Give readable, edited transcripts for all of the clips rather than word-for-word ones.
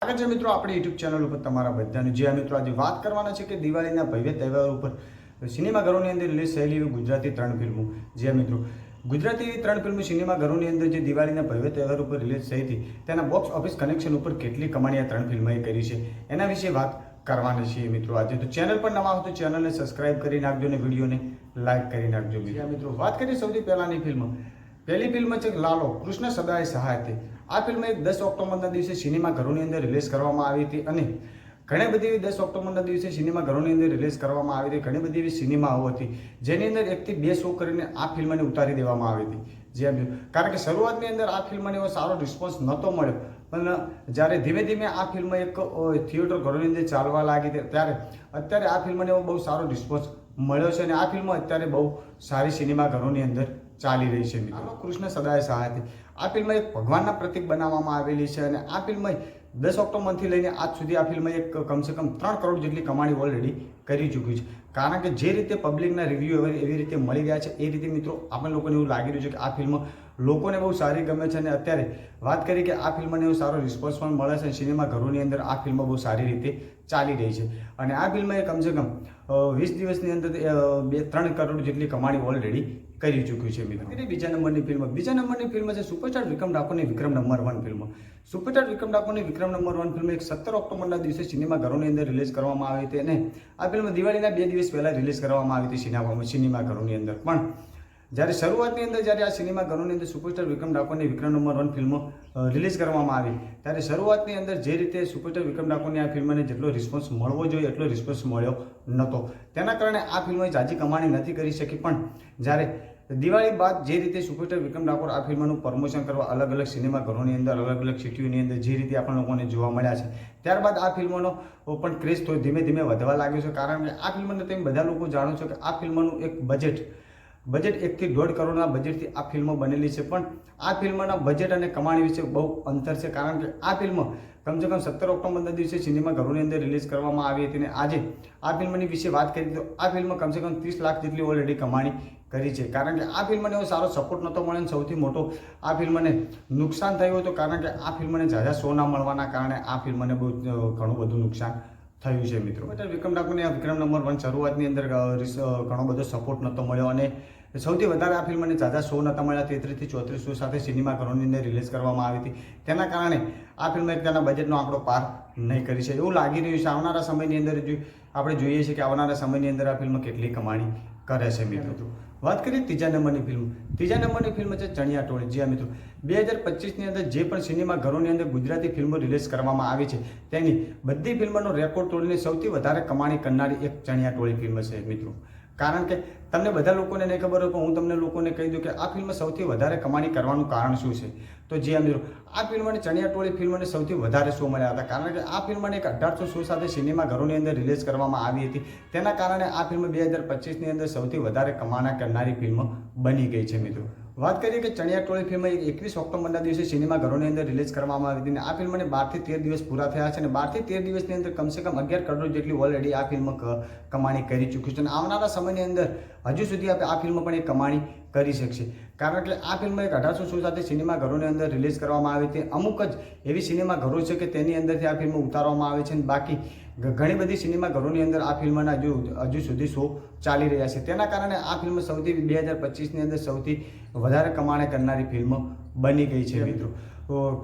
સ્વાગત છે મિત્રો આપણી યુટ્યુબ ચેનલ ઉપર તમારા બધાનું। જે મિત્રો આજે વાત કરવાના છે કે દિવાળીના ભવ્ય તહેવાર ઉપર સિનેમાઘરોની અંદર રિલીઝ થયેલી એવી ગુજરાતી 3 ફિલ્મો। જે મિત્રો ગુજરાતી 3 ફિલ્મો સિનેમાઘરોની અંદર જે દિવાળીના ભવ્ય તહેવાર ઉપર રિલીઝ થઈ હતી તેના બોક્સ ઓફિસ કનેક્શન ઉપર કેટલી કમાણી આ 3 ફિલ્મોએ કરી છે એના વિશે વાત કરવાની છે મિત્રો આજે। તો ચેનલ પર નવા હો તો ચેનલને સબસ્ક્રાઇબ કરી નાખજો અને વિડીયોને લાઇક કરી નાખજો। મિત્રો વાત કરીએ સૌથી પહેલાની ફિલ્મ, પહેલી ફિલ્મ છે લાલો કૃષ્ણ સદાય સહાય। આ ફિલ્મ 10 ઓક્ટોબરના દિવસે સિનેમાઘરોની અંદર રિલીઝ કરવામાં આવી હતી અને ઘણી બધી એવી 10 ઓક્ટોબરના દિવસે સિનેમાઘરોની અંદર રિલીઝ કરવામાં આવી હતી। ઘણી બધી એવી સિનેમાઓ હતી જેની અંદર 1 થી 2 શો કરીને આ ફિલ્મને ઉતારી દેવામાં આવી હતી। જે કારણ કે શરૂઆતની અંદર આ ફિલ્મને એવો સારો રિસ્પોન્સ નહોતો મળ્યો, પણ જ્યારે ધીમે ધીમે આ ફિલ્મ એક થિયેટર ઘરોની અંદર ચાલવા લાગી ત્યારે અત્યારે આ ફિલ્મને એવો બહુ સારો રિસ્પોન્સ મળ્યો છે અને આ ફિલ્મ અત્યારે બહુ સારી સિનેમાઘરોની અંદર ચાલી રહી છે મિત્રો। કૃષ્ણ સદાય સહાય આ ફિલ્મ એક ભગવાનના પ્રતીક બનાવવામાં આવેલી છે અને આ ફિલ્મ 10 ઓક્ટોબરથી લઈને આજ સુધી આ ફિલ્મ એક કમસે કમ 3 કરોડ જેટલી કમાણી ઓલરેડી કરી ચૂકી છે। કારણ કે જે રીતે પબ્લિકના રિવ્યૂ એવી રીતે મળી ગયા છે એ રીતે મિત્રો આપણે લોકોને એવું લાગી રહ્યું છે કે આ ફિલ્મ લોકોને બહુ સારી ગમે છે અને અત્યારે વાત કરી કે આ ફિલ્મને એવો સારો રિસ્પોન્સ પણ મળે છે। સિનેમાઘરોની અંદર આ ફિલ્મ બહુ સારી રીતે ચાલી રહી છે અને આ ફિલ્મે કમસે કમ 20 દિવસની અંદર 2-3 કરોડ જેટલી કમાણી ઓલરેડી કરી ચૂક્યું છે મિત્રો। બીજા નંબરની ફિલ્મ છે સુપરસ્ટાર વિક્રમ ઠાકોરની વિક્રમ નંબર 1 ફિલ્મ। સુપરસ્ટાર વિક્રમ ઠાકોરની વિક્રમ નંબર 1 ફિલ્મ 17 ઓક્ટોબરના દિવસે સિનેમાઘરોની અંદર રિલીઝ કરવામાં આવી હતી અને આ ફિલ્મ દિવાળીના 2 દિવસ પહેલા રિલીઝ કરવામાં આવી હતી સિનેમાઘરોની અંદર। પણ જ્યારે શરૂઆતની અંદર જ્યારે આ સિનેમાઘરોની અંદર સુપરસ્ટાર વિક્રમ ઠાકોરની વિક્રમ નંબર 1 ફિલ્મ રિલીઝ કરવામાં આવી ત્યારે શરૂઆતની અંદર જે રીતે સુપરસ્ટાર વિક્રમ ઠાકોરની આ ફિલ્મને જેટલો રિસ્પોન્સ મળવો જોઈએ એટલો રિસ્પોન્સ મળ્યો નહોતો, તેના કારણે આ ફિલ્મોએ ઝાઝી કમાણી નથી કરી શકી। પણ જ્યારે દિવાળી બાદ જે રીતે સુપરસ્ટાર વિક્રમ ઠાકોર આ ફિલ્મનું પ્રમોશન કરવા અલગ અલગ સિનેમાઘરોની અંદર અલગ અલગ સિટીઓની અંદર જે રીતે આપણા લોકોને જોવા મળ્યા છે, ત્યારબાદ આ ફિલ્મનો પણ ક્રેઝ તો ધીમે ધીમે વધવા લાગ્યો છે। કારણ કે આ ફિલ્મને તમે બધા લોકો જાણો છો કે આ ફિલ્મનું એક બજેટ 1 થી 1.5 કરોડના બજેટથી આ ફિલ્મ બનેલી છે। પણ આ ફિલ્મના બજેટ અને કમાણી વિશે બહુ અંતર છે, કારણ કે આ ફિલ્મ કમસે કમ 17 ઓક્ટોબરના દિવસે સિનેમાઘરોની અંદર રિલીઝ કરવામાં આવી હતી અને આજે આ ફિલ્મની વિશે વાત કરીએ તો આ ફિલ્મ કમસે કમ 30 લાખ જેટલી ઓલરેડી કમાણી કરી છે। કારણ કે આ ફિલ્મને એવો સારો સપોર્ટ નહોતો મળ્યો અને સૌથી મોટો આ ફિલ્મને નુકસાન થયું હતું, કારણ કે આ ફિલ્મને ઝાઝા શો ના મળવાના કારણે આ ફિલ્મને બહુ ઘણું બધું નુકસાન થયું છે મિત્રો। વિક્રમ ઠાકોરની આ વિક્રમ નંબર 1 શરૂઆતની અંદર ઘણો બધો સપોર્ટ નહોતો મળ્યો અને સૌથી વધારે આ ફિલ્મને ઝાઝા શો નહોતા મળ્યા। 33 થી 34 શો સાથે સિનેમાઘરોની અંદર રિલીઝ કરવામાં આવી હતી, તેના કારણે આ ફિલ્મ તેના બજેટનો આંકડો પાર નહીં કરી છે એવું લાગી રહ્યું છે। આવનારા સમયની અંદર આપણે જોઈએ છીએ કે આવનારા સમયની અંદર આ ફિલ્મ કેટલી કમાણી કરે છે મિત્રો। વાત કરીએ ત્રીજા નંબરની ફિલ્મ છે ચણિયા ટોળી। જ્યાં મિત્રો 2025ની અંદર જે પણ સિનેમાઘરોની અંદર ગુજરાતી ફિલ્મો રિલીઝ કરવામાં આવી છે તેની બધી ફિલ્મોનો રેકોર્ડ તોડીને સૌથી વધારે કમાણી કરનારી એક ચણિયા ટોળી ફિલ્મ છે મિત્રો। કારણ કે તમને બધા લોકોને નહીં ખબર હોય પણ હું તમને લોકોને કહી દઉં કે આ ફિલ્મ સૌથી વધારે કમાણી કરવાનું કારણ શું છે। તો જે મિત્રો આ ફિલ્મને ચણિયા ટોળી ફિલ્મને સૌથી વધારે શો મળ્યા હતા, કારણ કે આ ફિલ્મને 1800 શો સાથે સિનેમાઘરોની અંદર રિલીઝ કરવામાં આવી હતી, તેના કારણે આ ફિલ્મ 2025ની અંદર સૌથી વધારે કમાણા કરનારી ફિલ્મ બની ગઈ છે મિત્રો। વાત કરીએ કે ચણિયા ટોળી ફિલ્મ 21 ઓક્ટોબરના દિવસે સિનેમાઘરોની અંદર રિલીઝ કરવામાં આવી હતી અને આ ફિલ્મને 12 થી 13 દિવસ પૂરા થયા છે અને 12 થી 13 દિવસની અંદર કમસે કમ 11 કરોડ જેટલી ઓલરેડી આ ફિલ્મ કમાણી કરી ચૂકી છે અને આવનારા સમયની અંદર હજુ સુધી આ ફિલ્મ પણ એક કમાણી કરી શકશે। કારણ કે આ ફિલ્મ 1800 શો સાથે સિનેમાઘરોની અંદર રિલીઝ કરવામાં આવી હતી। અમુક જ એવી સિનેમાઘરો છે કે તેની અંદરથી આ ફિલ્મ ઉતારવામાં આવે છે અને બાકી ઘણી બધી સિનેમાઘરોની અંદર આ ફિલ્મના હજુ સુધી શો ચાલી રહ્યા છે, તેના કારણે આ ફિલ્મ સૌથી 2025ની અંદર સૌથી વધારે કમાણી કરનારી ફિલ્મ બની ગઈ છે મિત્રો।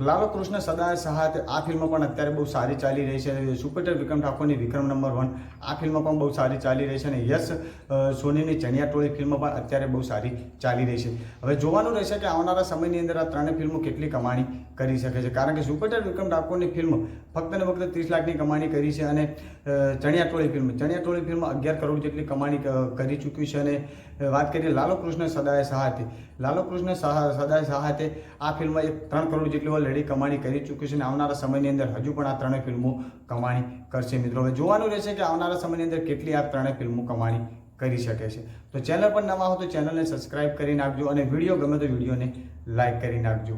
લાલો કૃષ્ણ સદાય સહાય આ ફિલ્મ પણ અત્યારે બહુ સારી ચાલી રહી છે। સુપરસ્ટાર વિક્રમ ઠાકોરની વિક્રમ નંબર 1 આ ફિલ્મ પણ બહુ સારી ચાલી રહી છે અને યશ સોનીની ચણિયા ટોળી ફિલ્મ પણ અત્યારે બહુ સારી ચાલી રહી છે। હવે જોવાનું રહેશે કે આવનારા સમયની અંદર આ 3 ફિલ્મો કેટલી કમાણી કરી શકે છે, કારણ કે સુપરસ્ટાર વિક્રમ ઠાકોરની ફિલ્મ ફક્ત ને ફક્ત 30 લાખની કમાણી કરી છે અને ચણિયા ટોળી ફિલ્મ 11 કરોડ જેટલી કમાણી કરી ચૂકી છે। અને વાત કરીએ લાલો કૃષ્ણ સદાય સહાય આ ફિલ્મ 3 કરોડ જેટલી ઓલરેડી કમાણી કરી ચૂકી છે અને આવનારા સમયની અંદર હજુ પણ આ 3 ફિલ્મો કમાણી કરશે મિત્રો। હવે જોવાનું રહેશે કે આવનારા સમયની અંદર કેટલી આ 3 ફિલ્મો કમાણી કરી શકે છે। તો ચેનલ પર નવા હો તો ચેનલને સબસ્ક્રાઇબ કરી નાખજો અને વિડીયો ગમે તો વિડીયોને લાઇક કરી નાખજો।